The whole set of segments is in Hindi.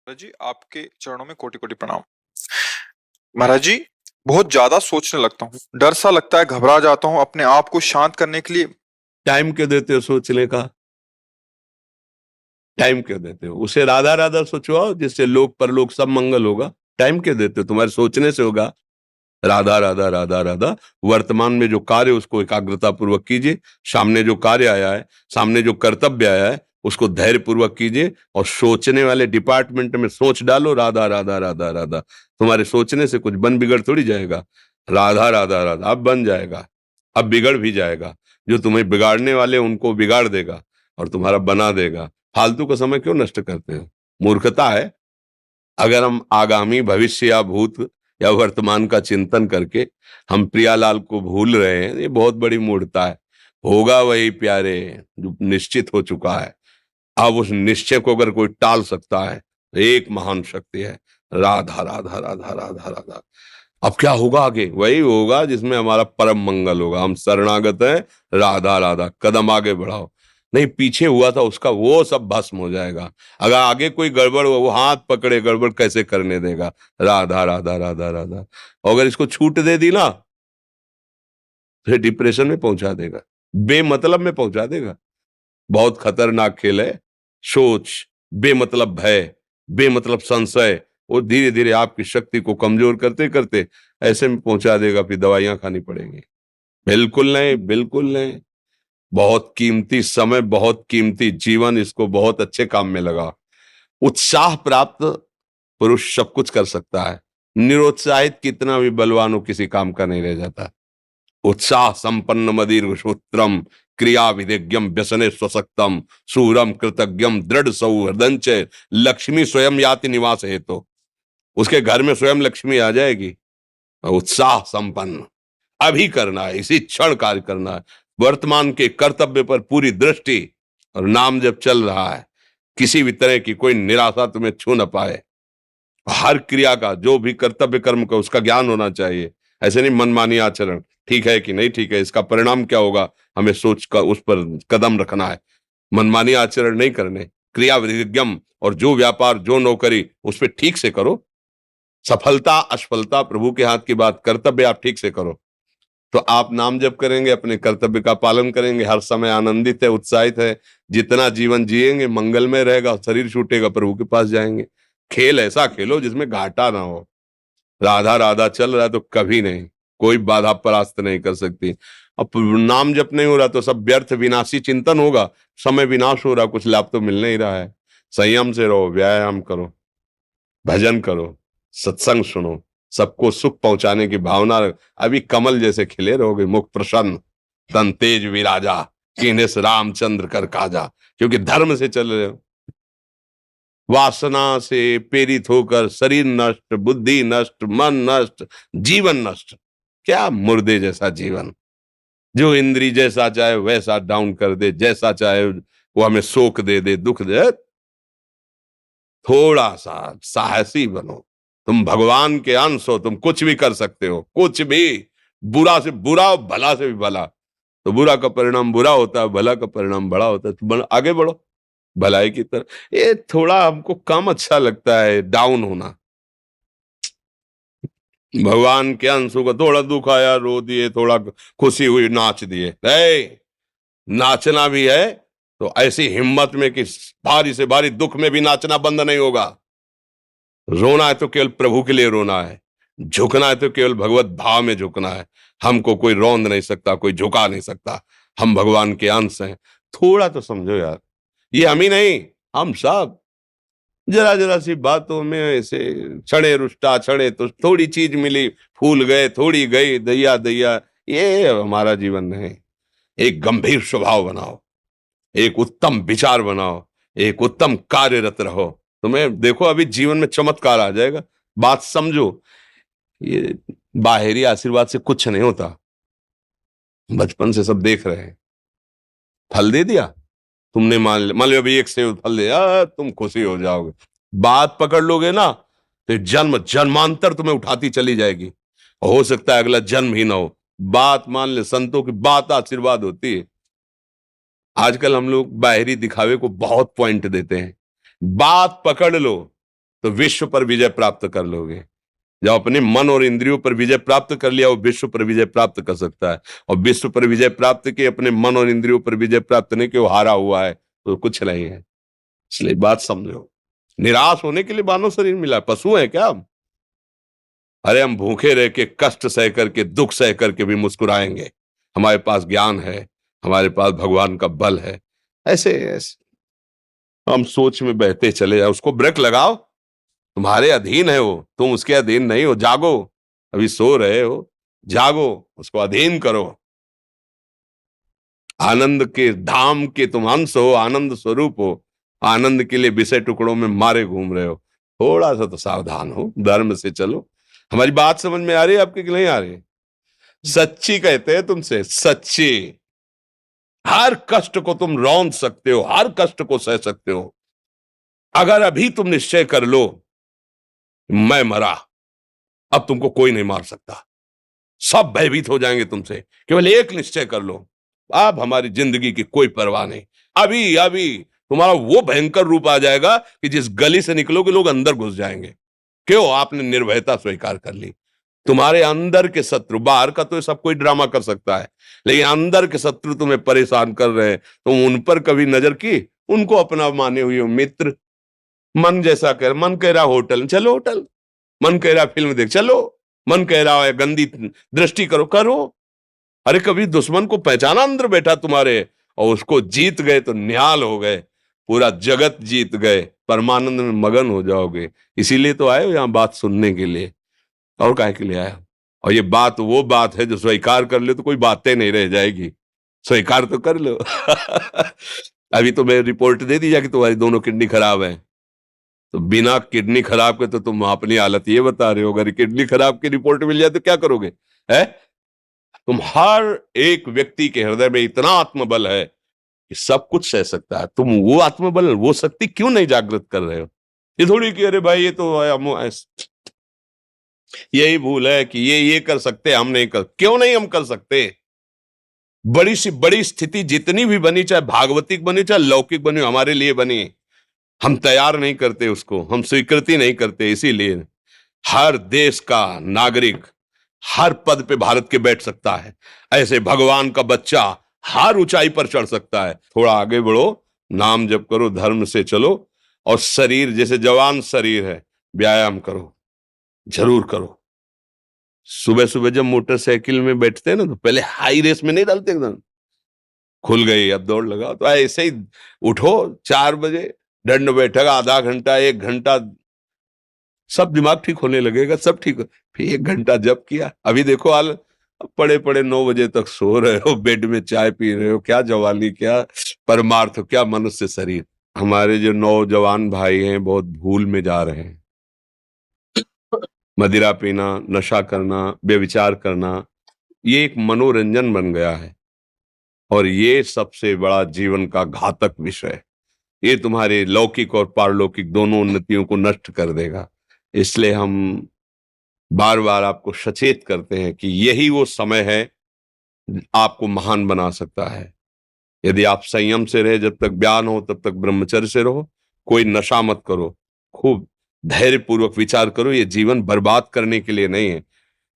महाराज जी, आपके चरणों में कोटि कोटि प्रणाम। महाराज जी, बहुत ज्यादा सोचने लगता हूँ, डर सा लगता है, घबरा जाता हूँ। अपने आप को शांत करने के लिए टाइम क्यों देते हो सोचने का? टाइम क्यों देते हो? उसे राधा राधा सोचवाओ जिससे लोक परलोक सब मंगल होगा। टाइम क्यों देते हो? तुम्हारे सोचने से होगा। राधा राधा राधा राधा। वर्तमान में जो कार्य उसको एकाग्रता पूर्वक कीजिए। सामने जो कार्य आया है, सामने जो कर्तव्य आया है, उसको धैर्य पूर्वक कीजिए और सोचने वाले डिपार्टमेंट में सोच डालो राधा राधा राधा राधा। तुम्हारे सोचने से कुछ बन बिगड़ थोड़ी जाएगा। राधा राधा राधा अब बन जाएगा, अब बिगड़ भी जाएगा। जो तुम्हें बिगाड़ने वाले उनको बिगाड़ देगा और तुम्हारा बना देगा। फालतू का समय क्यों नष्ट करते हो? मूर्खता है। अगर हम आगामी भविष्य या भूत या वर्तमान का चिंतन करके हम प्रियालाल को भूल रहे हैं, ये बहुत बड़ी मूर्खता है। होगा वही प्यारे जो निश्चित हो चुका है। अब उस निश्चय को अगर कोई टाल सकता है तो एक महान शक्ति है, राधा राधा राधा राधा राधा। अब क्या होगा? आगे वही होगा जिसमें हमारा परम मंगल होगा। हम शरणागत हैं, राधा राधा। कदम आगे बढ़ाओ। नहीं, पीछे हुआ था उसका वो सब भस्म हो जाएगा। अगर आगे कोई गड़बड़ हो, वो हाथ पकड़े गड़बड़ कैसे करने देगा? राधा राधा राधा राधा। और अगर इसको छूट दे दी ना, फिर डिप्रेशन में पहुंचा देगा, बेमतलब में पहुंचा देगा। बहुत खतरनाक खेल है। सोच, बेमतलब भय, बेमतलब संशय, वो धीरे धीरे आपकी शक्ति को कमजोर करते करते ऐसे में पहुंचा देगा, फिर दवाइयां खानी पड़ेंगी। बिल्कुल नहीं, बिल्कुल नहीं। बहुत कीमती समय, बहुत कीमती जीवन, इसको बहुत अच्छे काम में लगा। उत्साह प्राप्त पुरुष सब कुछ कर सकता है। निरुत्साहित कितना भी बलवान हो, किसी काम का नहीं रह जाता। उत्साह संपन्न मदीर्घ सूत्रम क्रिया विधिज्ञम व्यसने स्वसक्तम सूरम कृतज्ञम दृढ़ सौहृदंच लक्ष्मी स्वयं याति निवास है। तो उसके घर में स्वयं लक्ष्मी आ जाएगी। उत्साह संपन्न अभी करना है, इसी क्षण कार्य करना है। वर्तमान के कर्तव्य पर पूरी दृष्टि और नाम जब चल रहा है, किसी भी तरह की कोई निराशा तुम्हें छू न पाए। हर क्रिया का, जो भी कर्तव्य कर्म का, उसका ज्ञान होना चाहिए। ऐसे नहीं मनमानी आचरण, ठीक है कि नहीं ठीक है, इसका परिणाम क्या होगा, हमें सोच कर उस पर कदम रखना है। मनमानी आचरण नहीं करने। क्रिया विधिज्ञम, और जो व्यापार जो नौकरी उस पर ठीक से करो। सफलता असफलता प्रभु के हाथ की बात, कर्तव्य आप ठीक से करो तो आप नाम जप करेंगे, अपने कर्तव्य का पालन करेंगे, हर समय आनंदित है, उत्साहित है। जितना जीवन जिएंगे मंगलमय रहेगा। शरीर छूटेगा, प्रभु के पास जाएंगे। खेल ऐसा खेलो जिसमें घाटा ना हो। राधा राधा चल रहा है तो कभी नहीं, कोई बाधा परास्त नहीं कर सकती। अब नाम जप नहीं हो रहा तो सब व्यर्थ विनाशी चिंतन होगा। समय विनाश हो रहा, कुछ लाभ तो मिल नहीं रहा है। संयम से रहो, व्यायाम करो, भजन करो, सत्संग सुनो, सबको सुख पहुंचाने की भावना रख। अभी कमल जैसे खिले रहोगे, मुख प्रसन्न, तन तेज विराजा, कीन्हिस रामचंद्र कर काजा। क्योंकि धर्म से चल रहे हो। वासना से प्रेरित होकर शरीर नष्ट, बुद्धि नष्ट, मन नष्ट, जीवन नष्ट। क्या मुर्दे जैसा जीवन, जो इंद्री जैसा चाहे वैसा डाउन कर दे, जैसा चाहे वो हमें शोक दे दे, दुख दे। थोड़ा सा साहसी बनो। तुम भगवान के अंश हो, तुम कुछ भी कर सकते हो, कुछ भी। बुरा से बुरा, भला से भी भला। तो बुरा का परिणाम बुरा होता है, भला का परिणाम बड़ा होता है। तो आगे बढ़ो भलाई की तरफ। ये थोड़ा हमको कम अच्छा लगता है डाउन होना। भगवान के अंशों का थोड़ा दुख आया रो दिए, थोड़ा खुशी हुई नाच दिए। नाचना भी है तो ऐसी हिम्मत में कि भारी से भारी दुख में भी नाचना बंद नहीं होगा। रोना है तो केवल प्रभु के लिए रोना है। झुकना है तो केवल भगवत भाव में झुकना है। हमको कोई रौंद नहीं सकता, कोई झुका नहीं सकता। हम भगवान के अंश हैं। थोड़ा तो समझो यार, ये हम ही नहीं, हम सब जरा जरा सी बातों में ऐसे क्षणे रुष्टा क्षणे तो थोड़ी चीज मिली, फूल गए, थोड़ी गई, दैया दैया। ये हमारा नहीं नहीं। एक गंभीर स्वभाव बनाओ, एक उत्तम विचार बनाओ, एक उत्तम कार्यरत रहो। तुम्हें देखो अभी जीवन में चमत्कार आ जाएगा। बात समझो, ये बाहरी आशीर्वाद से कुछ नहीं होता। बचपन से सब देख रहे हैं। फल दे दिया तुमने, मान लो अभी एक सेब फल दिया, तुम खुशी हो जाओगे। बात पकड़ लोगे ना तो जन्म जन्मांतर तुम्हें उठाती चली जाएगी। हो सकता है अगला जन्म ही ना हो। बात मान ले, संतों की बात आशीर्वाद होती है। आजकल हम लोग बाहरी दिखावे को बहुत पॉइंट देते हैं। बात पकड़ लो, तो विश्व पर विजय प्राप्त कर लोगे। जब अपने मन और इंद्रियों पर विजय प्राप्त कर लिया, वो विश्व पर विजय प्राप्त कर सकता है। और विश्व पर विजय प्राप्त किए, अपने मन और इंद्रियों पर विजय प्राप्त नहीं कि वो हारा हुआ है, तो कुछ नहीं है। इसलिए बात समझो, निराश होने के लिए मानव शरीर मिला, पशु है क्या हम? अरे हम भूखे रह के, कष्ट सह करके, दुख सह करके भी मुस्कुराएंगे। हमारे पास ज्ञान है, हमारे पास भगवान का बल है। ऐसे ऐसे हम सोच में बहते चले जाओ, उसको ब्रेक लगाओ। तुम्हारे अधीन है वो, तुम उसके अधीन नहीं हो। जागो, अभी सो रहे हो, जागो, उसको अधीन करो। आनंद के धाम के तुम अंश हो, आनंद स्वरूप हो। आनंद के लिए विषय टुकड़ों में मारे घूम रहे हो। थोड़ा सा तो सावधान हो, धर्म से चलो। हमारी बात समझ में आ रही है आपकी कि नहीं आ रही? सच्ची कहते हैं तुमसे, सच्ची। हर कष्ट को तुम रौंद सकते हो, हर कष्ट को सह सकते हो। अगर अभी तुम निश्चय कर लो, मैं मरा, अब तुमको कोई नहीं मार सकता। सब भयभीत हो जाएंगे तुमसे। केवल एक निश्चय कर लो, अब हमारी जिंदगी की कोई परवाह नहीं। अभी अभी तुम्हारा वो भयंकर रूप आ जाएगा कि जिस गली से निकलोगे लोग अंदर घुस जाएंगे। क्यों? आपने निर्भयता स्वीकार कर ली। तुम्हारे अंदर के शत्रु, बाहर का तो सब कोई ड्रामा कर सकता है, लेकिन अंदर के शत्रु तुम्हें परेशान कर रहे हैं। तुम उन पर कभी नजर की? उनको अपना माने हुए हो मित्र। मन जैसा कर, मन कह रहा होटल चलो होटल, मन कह रहा फिल्म देख चलो, मन कह रहा है गंदी दृष्टि करो करो। अरे कभी दुश्मन को पहचाना अंदर बैठा तुम्हारे, और उसको जीत गए तो निहाल हो गए, पूरा जगत जीत गए, परमानंद में मगन हो जाओगे। इसीलिए तो आए हो यहां बात सुनने के लिए, और काहे के लिए आए हो? और ये बात वो बात है जो स्वीकार कर ले तो कोई बातें नहीं रह जाएगी। स्वीकार तो कर लो। अभी तो मैं रिपोर्ट दे दी कि तुम्हारी दोनों किडनी खराब है, तो बिना किडनी खराब के तो तुम अपनी हालत ये बता रहे हो। अगर किडनी खराब की रिपोर्ट मिल जाए तो क्या करोगे? है तुम हर एक व्यक्ति के हृदय में इतना आत्मबल है कि सब कुछ सह सकता है। तुम वो आत्मबल, वो शक्ति क्यों नहीं जागृत कर रहे हो? ये थोड़ी कि अरे भाई ये तो यही भूल है कि ये कर सकते, हम नहीं कर। क्यों नहीं हम कर सकते? बड़ी सी बड़ी स्थिति जितनी भी बनी, चाहे भागवतिक बनी चाहे लौकिक बनी, हमारे लिए बनी, हम तैयार नहीं करते उसको, हम स्वीकृति नहीं करते। इसीलिए हर देश का नागरिक हर पद पे भारत के बैठ सकता है। ऐसे भगवान का बच्चा हर ऊंचाई पर चढ़ सकता है। थोड़ा आगे बढ़ो, नाम जप करो, धर्म से चलो, और शरीर जैसे जवान शरीर है, व्यायाम करो, जरूर करो। सुबह सुबह जब मोटरसाइकिल में बैठते हैं ना, तो पहले हाई रेस में नहीं डालते, एकदम खुल गई अब दौड़ लगाओ, तो ऐसे ही उठो 4 बजे, दंड बैठक आधा घंटा 1 घंटा, सब दिमाग ठीक होने लगेगा, सब ठीक। फिर 1 घंटा जप किया। अभी देखो हाल, पड़े पड़े 9 बजे तक सो रहे हो, बेड में चाय पी रहे हो। क्या जवानी, क्या परमार्थ, क्या मनुष्य शरीर। हमारे जो नौजवान भाई हैं बहुत भूल में जा रहे हैं। मदिरा पीना, नशा करना, व्यभिचार करना, ये एक मनोरंजन बन गया है, और ये सबसे बड़ा जीवन का घातक विषय है। ये तुम्हारे लौकिक और पारलौकिक दोनों उन्नतियों को नष्ट कर देगा। इसलिए हम बार बार आपको सचेत करते हैं कि यही वो समय है आपको महान बना सकता है। यदि आप संयम से रहे, जब तक ज्ञान हो तब तक ब्रह्मचर्य से रहो, कोई नशा मत करो, खूब धैर्य पूर्वक विचार करो। ये जीवन बर्बाद करने के लिए नहीं है,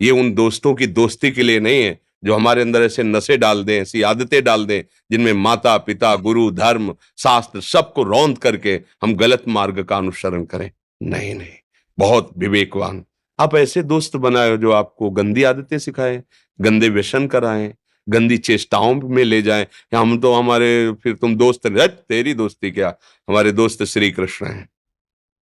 ये उन दोस्तों की दोस्ती के लिए नहीं है जो हमारे अंदर ऐसे नशे डाल दें, ऐसी आदतें डाल दें जिनमें माता पिता, गुरु, धर्म, शास्त्र सबको रौंद करके हम गलत मार्ग का अनुसरण करें। नहीं नहीं, बहुत विवेकवान। आप ऐसे दोस्त बनाए जो आपको गंदी आदतें सिखाएं, गंदे व्यसन कराएं, गंदी चेष्टाओं में ले जाएं। हम तो हमारे, फिर तुम दोस्त, तेरी दोस्ती क्या, हमारे दोस्त श्री कृष्ण हैं,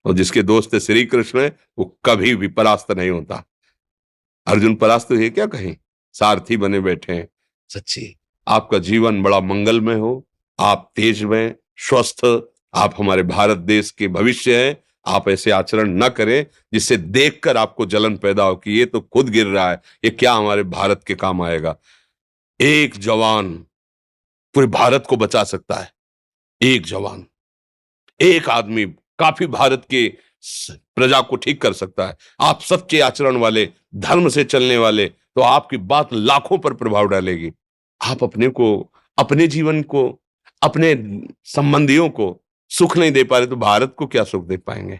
और जिसके दोस्त श्री कृष्ण है वो कभी भी परास्त नहीं होता। अर्जुन परास्त है क्या कहीं? सारथी बने बैठे हैं। सच्ची आपका जीवन बड़ा मंगलमय हो, आप तेजमय, स्वस्थ, आप हमारे भारत देश के भविष्य हैं। आप ऐसे आचरण न करें जिससे देखकर आपको जलन पैदा हो कि ये तो खुद गिर रहा है, ये क्या हमारे भारत के काम आएगा। एक जवान पूरे भारत को बचा सकता है। एक जवान, एक आदमी काफी भारत के प्रजा को ठीक कर सकता है। आप सच्चे आचरण वाले, धर्म से चलने वाले, तो आपकी बात लाखों पर प्रभाव डालेगी। आप अपने को, अपने जीवन को, अपने संबंधियों को सुख नहीं दे पा रहे तो भारत को क्या सुख दे पाएंगे?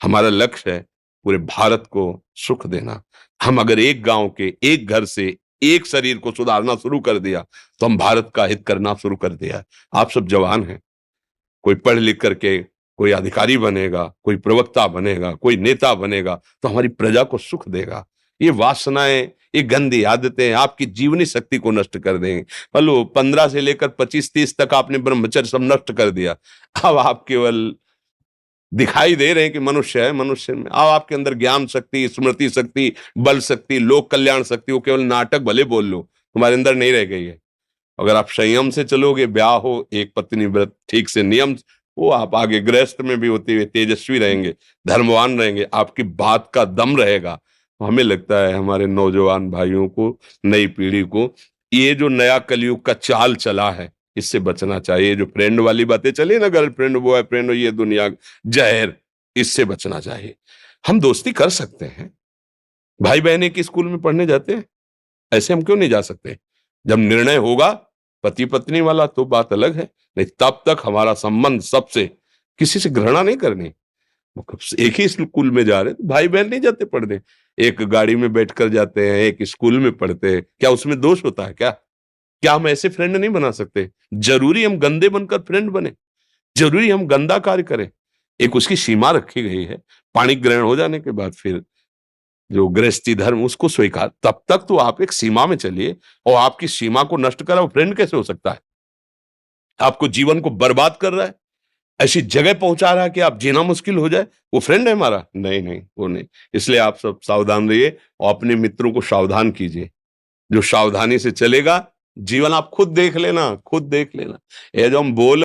हमारा लक्ष्य है पूरे भारत को सुख देना। हम अगर एक गांव के एक घर से एक शरीर को सुधारना शुरू कर दिया तो हम भारत का हित करना शुरू कर दिया। आप सब जवान हैं, कोई पढ़ लिख करके कोई अधिकारी बनेगा, कोई प्रवक्ता बनेगा, कोई नेता बनेगा तो हमारी प्रजा को सुख देगा। ये वासनाएं, ये गंदी आदतें आपकी जीवनी शक्ति को नष्ट कर देंगे। बोलो 15 से लेकर 25-30 तक आपने ब्रह्मचर्य सब नष्ट कर दिया, अब आप केवल दिखाई दे रहे हैं कि मनुष्य है, मनुष्य में अब आपके अंदर ज्ञान शक्ति, स्मृति शक्ति, बल शक्ति, लोक कल्याण शक्ति, वो केवल नाटक भले बोल लो, तुम्हारे अंदर नहीं रह गई है। अगर आप संयम से चलोगे, ब्याह हो, एक पत्नी व्रत ठीक से नियम, वो आप आगे गृहस्थ में भी होते हुए तेजस्वी रहेंगे, धर्मवान रहेंगे, आपकी बात का दम रहेगा। हमें लगता है हमारे नौजवान भाइयों को, नई पीढ़ी को, ये जो नया कलयुग का चाल चला है इससे बचना चाहिए। जो फ्रेंड वाली बातें चली ना, गर्लफ्रेंड बॉयफ्रेंड, ये दुनिया जहर, इससे बचना चाहिए। हम दोस्ती कर सकते हैं, भाई बहन एक स्कूल में पढ़ने जाते हैं, ऐसे हम क्यों नहीं जा सकते? जब निर्णय होगा पति पत्नी वाला तो बात अलग है, नहीं तब तक हमारा संबंध सबसे, किसी से घृणा नहीं करनी। एक ही स्कूल में जा रहे तो भाई बहन नहीं जाते पढ़ने, एक गाड़ी में बैठकर जाते हैं, एक स्कूल में पढ़ते हैं, क्या उसमें दोष होता है? क्या हम ऐसे फ्रेंड नहीं बना सकते? जरूरी हम गंदे बनकर फ्रेंड बने? जरूरी हम गंदा कार्य करें? एक उसकी सीमा रखी गई है, पाणी ग्रहण हो जाने के बाद फिर जो गृहस्थी धर्म उसको स्वीकार, तब तक तो आप एक सीमा में चलिए, और आपकी सीमा को नष्ट करा वो फ्रेंड कैसे हो सकता है? आपको जीवन को बर्बाद कर रहा है, ऐसी जगह पहुंचा रहा है कि आप जीना मुश्किल हो जाए, वो फ्रेंड है हमारा? नहीं नहीं, वो नहीं। इसलिए आप सब सावधान रहिए और अपने मित्रों को सावधान कीजिए। जो सावधानी से चलेगा, जीवन आप खुद देख लेना, खुद देख लेना। ये जो हम बोल